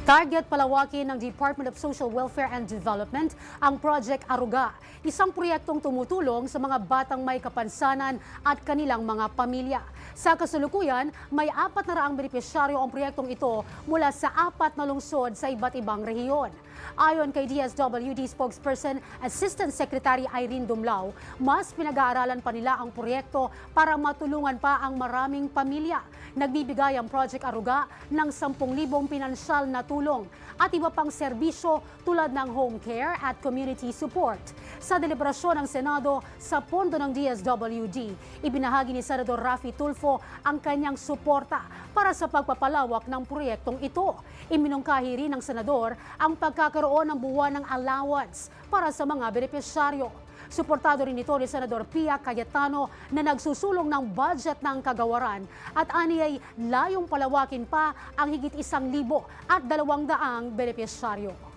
Target palawakin ng Department of Social Welfare and Development ang Project Aruga, isang proyektong tumutulong sa mga batang may kapansanan at kanilang mga pamilya. Sa kasalukuyan, may 400 benepisyaryo ang proyektong ito mula sa 4 na lungsod sa iba't ibang rehiyon. Ayon kay DSWD spokesperson Assistant Secretary Irene Dumlao, mas pinag-aaralan pa nila ang proyekto para matulungan pa ang maraming pamilya. Nagbibigay ang Project Aruga ng 10,000 pinansyal na tulong at iba pang serbisyo tulad ng home care at community support. Sa deliberasyon ng Senado sa pondo ng DSWD, ibinahagi ni Senador Raffy Tulfo ang kanyang suporta para sa pagpapalawak ng proyektong ito. Iminungkahi rin ng Senador ang pagkakaroon ng buwan ng allowance para sa mga benepisyaryo. Suportado rin ito ni Senador Pia Cayetano na nagsusulong ng budget ng kagawaran at aniyay layong palawakin pa ang higit 1,200 benepisyaryo.